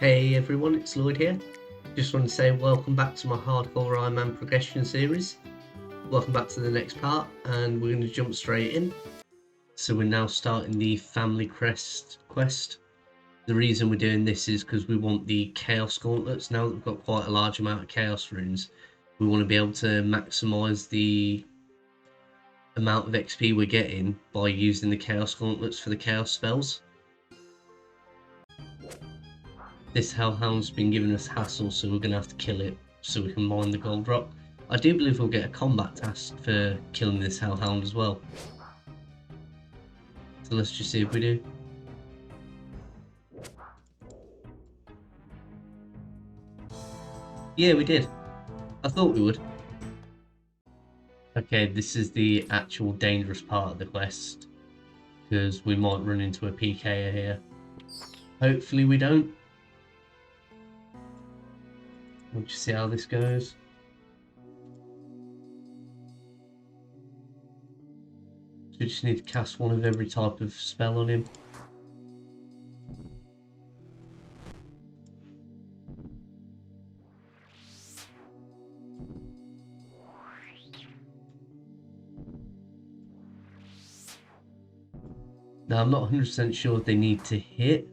Hey everyone, it's Lloyd here. Just want to say welcome back to my Hardcore Iron Man progression series. Welcome back to the next part, and we're going to jump straight in. So we're now starting the Family Crest quest. The reason we're doing this is because we want the Chaos Gauntlets. Now that we've got quite a large amount of Chaos runes, we want to be able to maximise the amount of XP we're getting by using the Chaos Gauntlets for the Chaos spells. This Hellhound's been giving us hassle, so we're going to have to kill it so we can mine the gold rock. I do believe we'll get a combat task for killing this Hellhound as well. So let's just see if we do. Yeah, we did. I thought we would. Okay, this is the actual dangerous part of the quest, because we might run into a PKer here. Hopefully we don't. We'll just see how this goes. So we just need to cast one of every type of spell on him. Now I'm not 100% sure if they need to hit.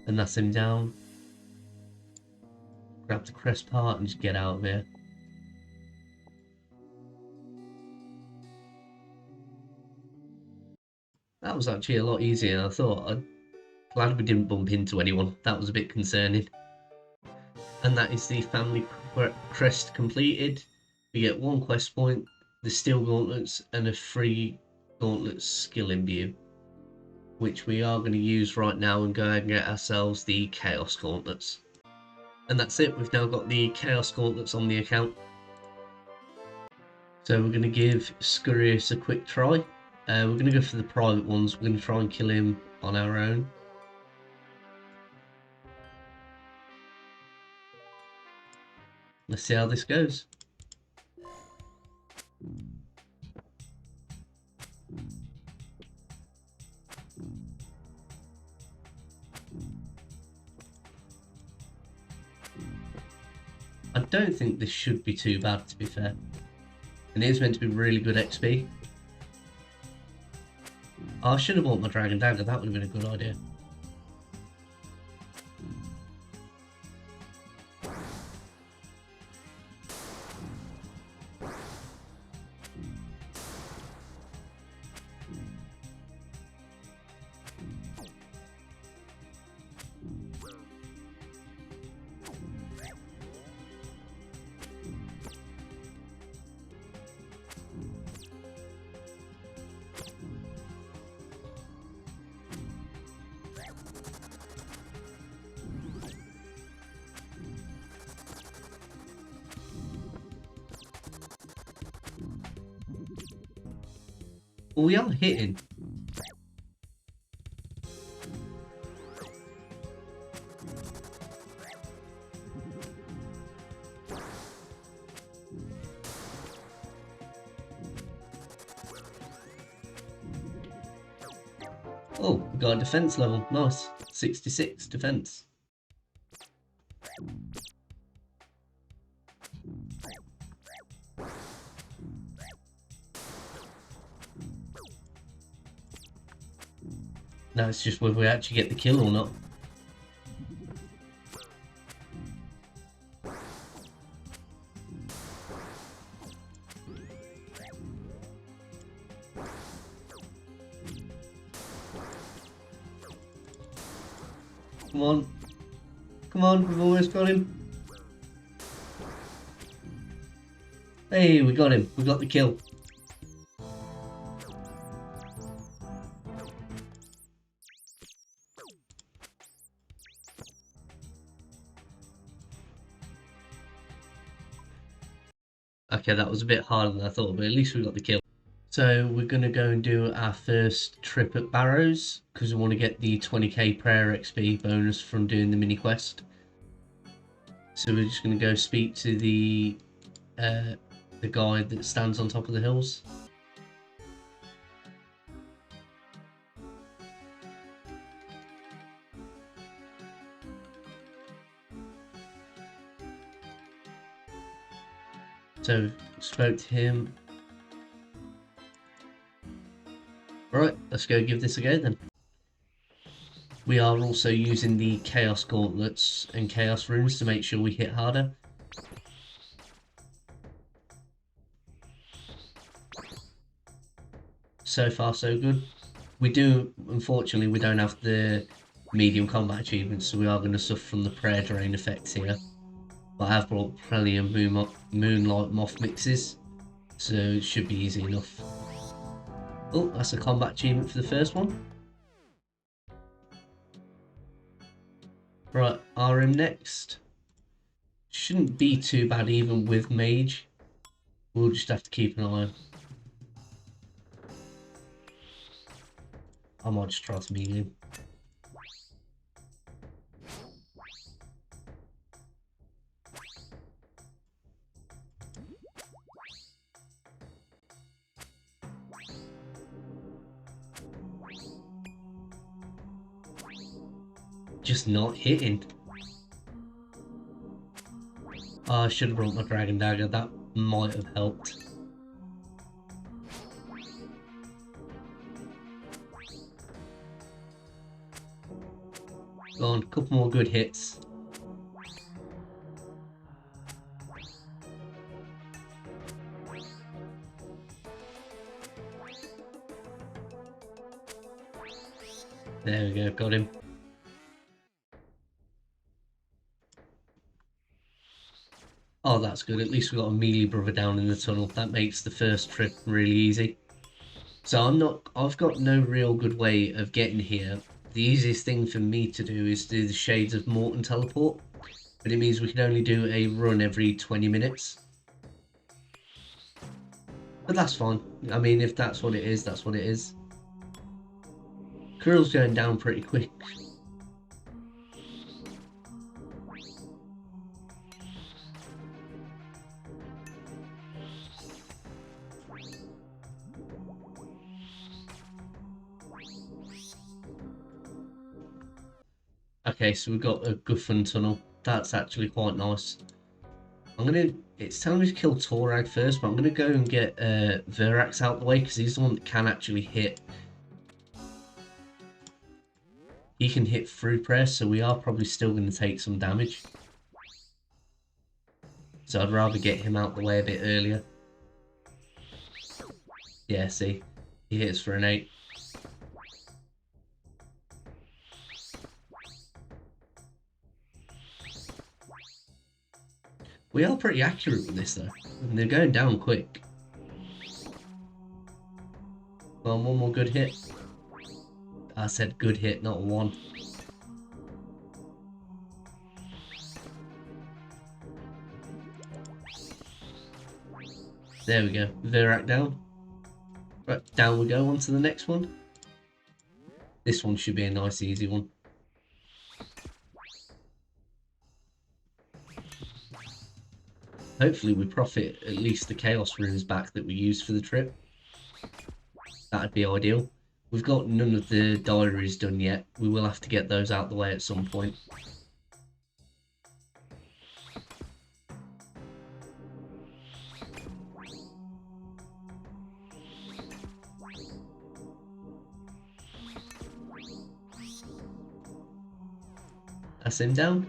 And that's him down. Grab the crest part and just get out of here. That was actually a lot easier than I thought. I'm glad we didn't bump into anyone. That was a bit concerning. And that is the family crest completed. We get one quest point, the steel gauntlets, and a free gauntlet skill imbue, which we are going to use right now and go ahead and get ourselves the chaos gauntlets. And that's it, we've now got the chaos gauntlets on the account. So we're going to give Scurrius a quick try. We're going to go for the private ones. We're going to try and kill him on our own. Let's see how this goes. I don't think this should be too bad, to be fair. And it is meant to be really good XP. Oh, I should have bought my Dragon Dagger, that would have been a good idea. Well, we are hitting. Oh, we got a defense level. Nice. 66 defense. Now it's just whether we actually get the kill or not. Come on. Come on, we've almost got him. Hey, we got him. We got the kill. Okay, that was a bit harder than I thought, but at least we got the kill. So we're going to go and do our first trip at Barrows, because we want to get the 20k prayer XP bonus from doing the mini quest. So we're just going to go speak to the the guy that stands on top of the hills. So, spoke to him. Right, let's go give this a go then. We are also using the Chaos Gauntlets and Chaos Runes to make sure we hit harder. So far so good. Unfortunately, we don't have the medium combat achievements, so we are going to suffer from the prayer drain effects here. But I have brought plenty of Moonlight Moth mixes, so it should be easy enough. Oh, that's a combat achievement for the first one. Right, RM next. Shouldn't be too bad even with Mage. We'll just have to keep an eye on. I might just try to medium. Just not hitting. Oh, I should have brought my Dragon Dagger, that might have helped. Go on, a couple more good hits. There we go, got him. Oh, that's good. At least we got a melee brother down in the tunnel. That makes the first trip really easy. So I've got no real good way of getting here. The easiest thing for me to do is do the Shades of Morton teleport, but it means we can only do a run every 20 minutes. But that's fine. I mean, if that's what it is, that's what it is. Kurill's going down pretty quick. Okay, so we've got a Guffin tunnel. That's actually quite nice. It's telling me to kill Torag first, but I'm gonna go and get Verax out the way because he's the one that can actually hit. He can hit through press, so we are probably still going to take some damage. So I'd rather get him out the way a bit earlier. Yeah, see, he hits for an 8. We are pretty accurate with this though, and they're going down quick. Well, one more good hit. I said good hit, not 1. There we go, Verac down. Right, down we go, on to the next one. This one should be a nice easy one. Hopefully we profit at least the Chaos Runes back that we used for the trip. That'd be ideal. We've got none of the diaries done yet. We will have to get those out the way at some point. That's him down.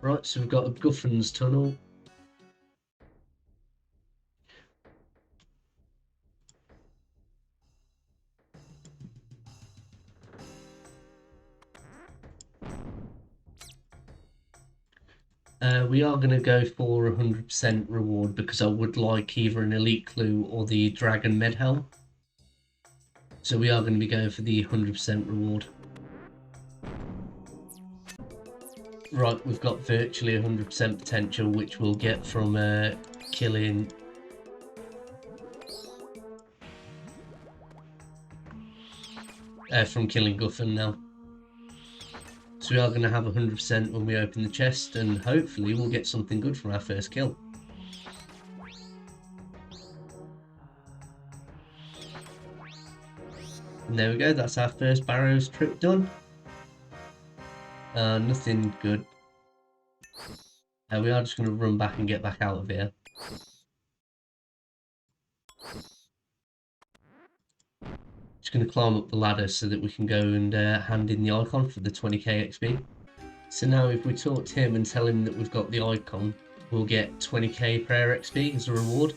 Right, so we've got a Guffin's tunnel. We are going to go for 100% reward because I would like either an Elite Clue or the Dragon Medhelm. So we are going to be going for the 100% reward. Right, we've got virtually 100% potential, which we'll get from killing... from killing Guffin now. So we are going to have 100% when we open the chest, and hopefully we'll get something good from our first kill. And there we go, that's our first Barrows trip done. Nothing good. We are just going to run back and get back out of here. Just going to climb up the ladder so that we can go and hand in the icon for the 20k XP. So now if we talk to him and tell him that we've got the icon, we'll get 20k prayer XP as a reward.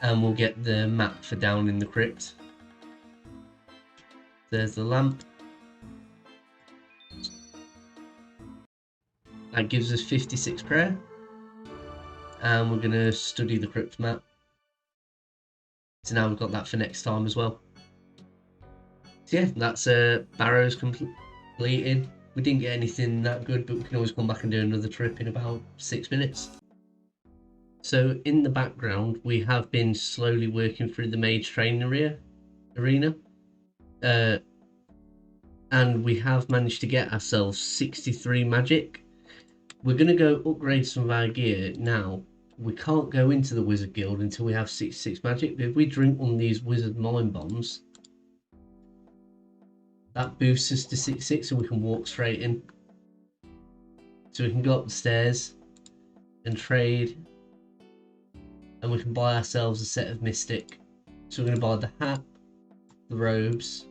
And we'll get the map for down in the crypt. There's the lamp. That gives us 56 prayer. And we're going to study the crypt map. So now we've got that for next time as well. So yeah, that's Barrows completed. We didn't get anything that good, but we can always come back and do another trip in about 6 minutes. So in the background, we have been slowly working through the mage training arena. And we have managed to get ourselves 63 magic. We're going to go upgrade some of our gear now. We can't go into the wizard guild until we have 66 magic, but if we drink one of these wizard mind bombs, that boosts us to 66 and we can walk straight in. So we can go up the stairs and trade, and we can buy ourselves a set of mystic. So we're going to buy the hat, the robes,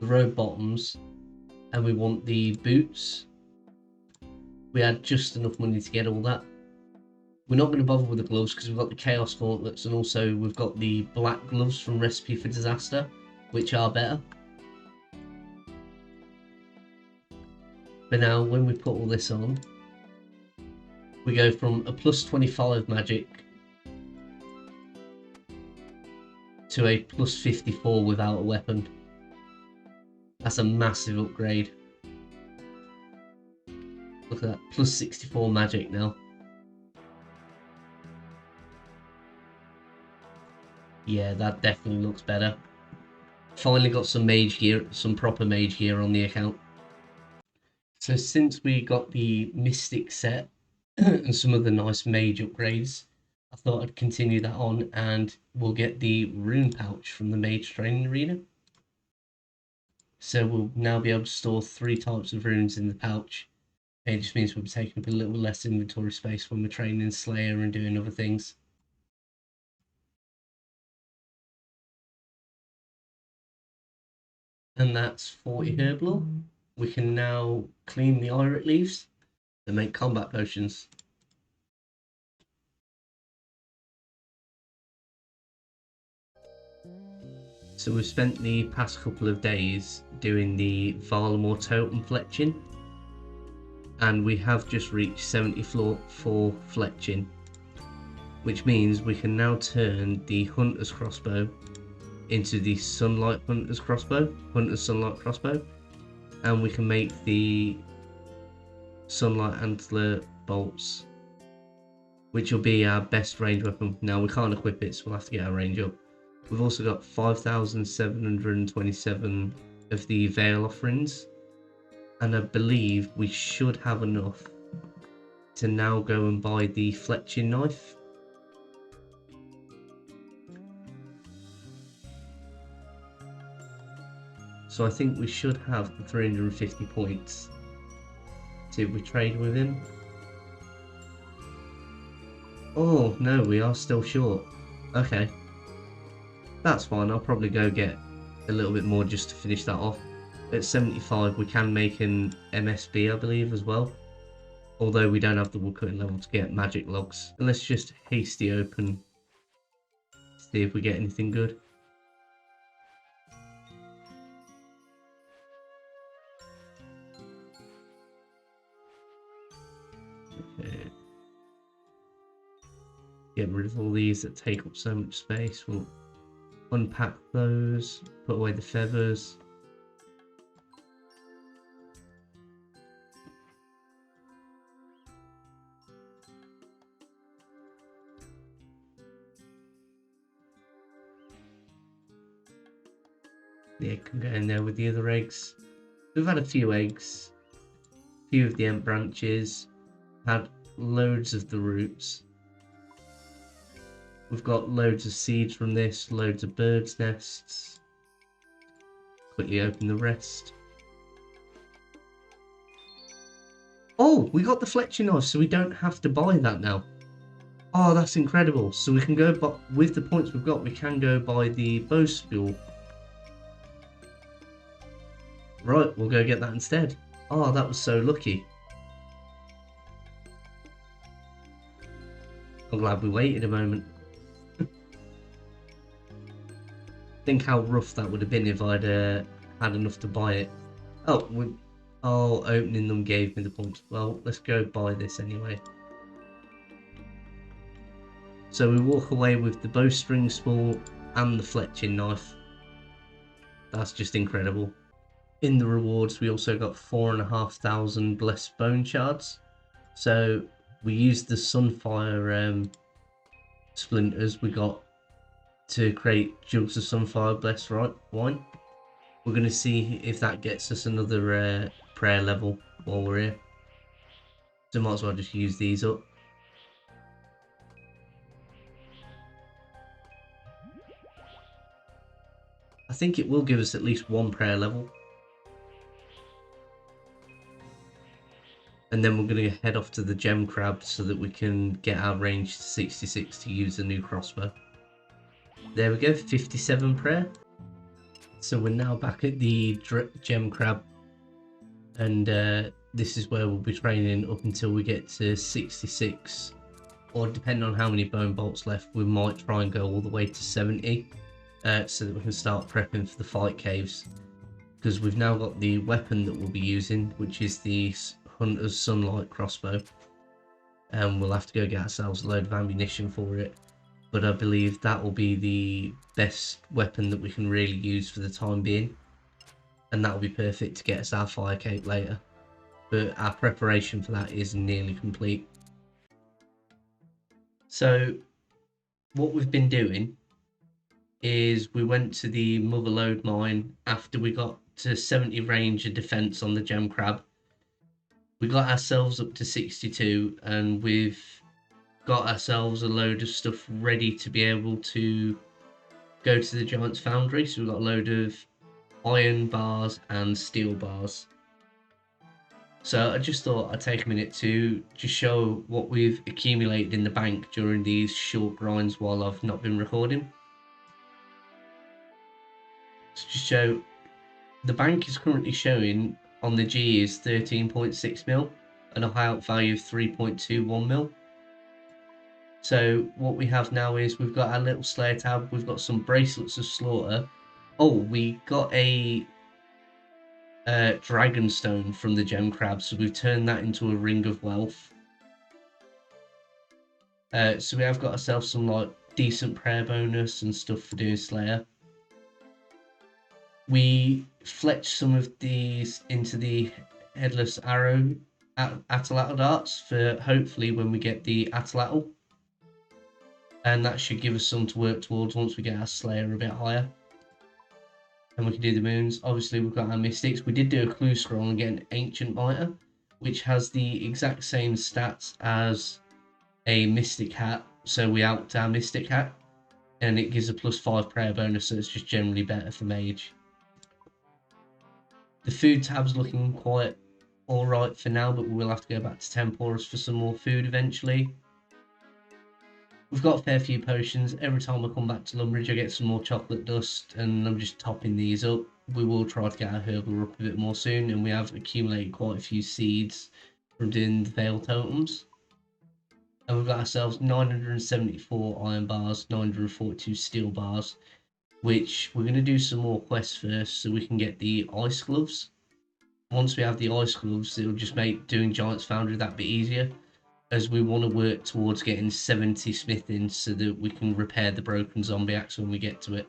the robe bottoms, and we want the boots. We had just enough money to get all that. We're not going to bother with the gloves because we've got the Chaos Gauntlets, and also we've got the black gloves from Recipe for Disaster, which are better. But now when we put all this on, we go from a plus 25 magic to a plus 54 without a weapon. That's a massive upgrade. Look at that, plus 64 magic now. Yeah, that definitely looks better. Finally got some mage gear, some proper mage gear on the account. So since we got the mystic set and some of the nice mage upgrades, I thought I'd continue that on, and we'll get the rune pouch from the mage training arena. So we'll now be able to store 3 types of runes in the pouch. It just means we'll be taking up a little less inventory space when we're training Slayer and doing other things. And that's 40 herb lore. We can now clean the irit leaves and make combat potions. So we've spent the past couple of days doing the Valamore totem fletching, and we have just reached 74 fletching, which means we can now turn the Hunter's crossbow into the Sunlight Hunter's Sunlight crossbow, and we can make the Sunlight Antler bolts, which will be our best range weapon. Now we can't equip it, so we'll have to get our range up. We've also got 5,727 of the Veil offerings, and I believe we should have enough to now go and buy the fletching knife. So I think we should have the 350 points. See if we trade with him. Oh no, we are still short. Okay. That's fine, I'll probably go get a little bit more just to finish that off. At 75 we can make an MSB, I believe, as well. Although we don't have the woodcutting level to get magic logs. And let's just hasty open, see if we get anything good. Okay. Get rid of all these that take up so much space. We'll unpack those, put away the feathers. The egg can go in there with the other eggs. We've had a few eggs, a few of the ant branches, had loads of the roots. We've got loads of seeds from this, loads of birds' nests. quickly open the rest. Oh, we got the fletching knife, so we don't have to buy that now. Oh, that's incredible. So we can go, but with the points we've got, we can go buy the bow spool. Right, we'll go get that instead. Oh, that was so lucky. I'm glad we waited a moment. Think how rough that would have been if I'd had enough to buy it. Oh, opening them gave me the points. Well, let's go buy this anyway. So we walk away with the bowstring spool and the fletching knife. That's just incredible. In the rewards, we also got 4,500 blessed bone shards. So we used the sunfire splinters we got to create jugs of sunfire blessed wine. We're going to see if that gets us another prayer level while we're here. So might as well just use these up. I think it will give us at least one prayer level. And then we're going to head off to the gem crab so that we can get our range to 66 to use the new crossbow. There we go, 57 prayer. So we're now back at the gem crab. And this is where we'll be training up until we get to 66. Or depending on how many bone bolts left, we might try and go all the way to 70. So that we can start prepping for the fight caves. Because we've now got the weapon that we'll be using, which is the Hunter's Sunlight crossbow, and we'll have to go get ourselves a load of ammunition for it, but I believe that will be the best weapon that we can really use for the time being, and that will be perfect to get us our fire cape later, but our preparation for that is nearly complete. So what we've been doing is we went to the Motherlode mine after we got to 70 range of defense on the gem crab. We got ourselves up to 62 and we've got ourselves a load of stuff ready to be able to go to the Giant's Foundry. So we've got a load of iron bars and steel bars. So I just thought I'd take a minute to just show what we've accumulated in the bank during these short grinds while I've not been recording. To just show, the bank is currently showing on the G is 13.6 mil and a high out value of 3.21 mil. So what we have now is we've got our little Slayer tab, we've got some bracelets of slaughter. Oh, we got a dragonstone from the gem crab, so we've turned that into a ring of wealth. So we have got ourselves some like decent prayer bonus and stuff for doing Slayer. We fletched some of these into the headless arrow atlatl darts for hopefully when we get the atlatl, and that should give us some to work towards once we get our Slayer a bit higher. And we can do the moons. Obviously we've got our mystics. We did do a clue scroll and get an ancient mitre, which has the exact same stats as a mystic hat, so we upped our mystic hat and it gives a +5 prayer bonus, so it's just generally better for mage. The food tab's looking quite alright for now, but we will have to go back to Temporis for some more food eventually. We've got a fair few potions. Every time I come back to Lumbridge I get some more chocolate dust and I'm just topping these up. We will try to get our herbal up a bit more soon, and we have accumulated quite a few seeds from doing the Veil Totems. And we've got ourselves 974 iron bars, 942 steel bars, which we're going to do some more quests first so we can get the ice gloves. Once we have the ice gloves, it'll just make doing Giant's Foundry that bit easier, as we want to work towards getting 70 smithing so that we can repair the broken zombie axe when we get to it.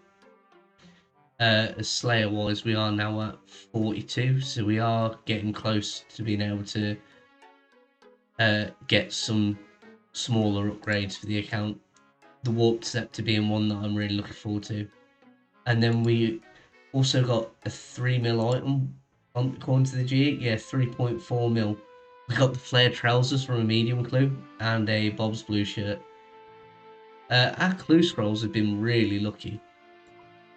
As Slayer wise, we are now at 42, so we are getting close to being able to get some smaller upgrades for the account. The Warped Scepter being one that I'm really looking forward to. And then we also got a 3 mil item according to the G. Yeah, 3.4 mil. We got the Flare Trousers from a medium clue and a Bob's Blue shirt. Our clue scrolls have been really lucky.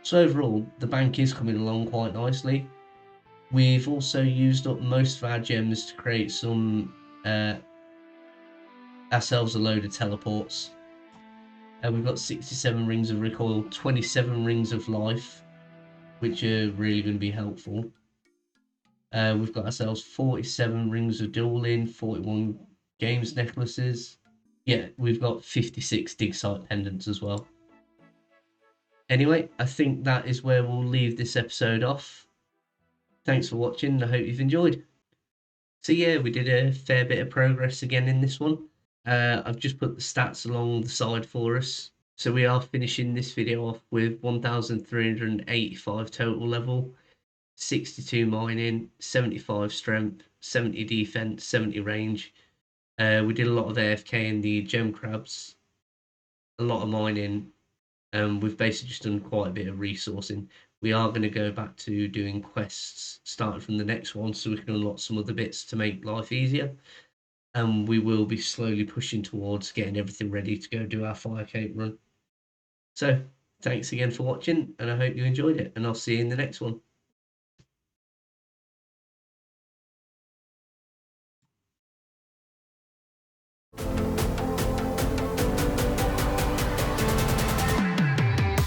So overall, the bank is coming along quite nicely. We've also used up most of our gems to create some ourselves a load of teleports. We've got 67 rings of recoil, 27 rings of life, which are really going to be helpful. We've got ourselves 47 rings of dueling, 41 games necklaces. Yeah, we've got 56 dig site pendants as well. Anyway, I think that is where we'll leave this episode off. Thanks for watching. I hope you've enjoyed. So yeah, we did a fair bit of progress again in this one. I've just put the stats along the side for us. So we are finishing this video off with 1,385 total level, 62 mining, 75 strength, 70 defense, 70 range. We did a lot of AFK in the gem crabs, a lot of mining, and we've basically just done quite a bit of resourcing. We are going to go back to doing quests starting from the next one so we can unlock some other bits to make life easier. And we will be slowly pushing towards getting everything ready to go do our fire cape run. So thanks again for watching, and I hope you enjoyed it, and I'll see you in the next one.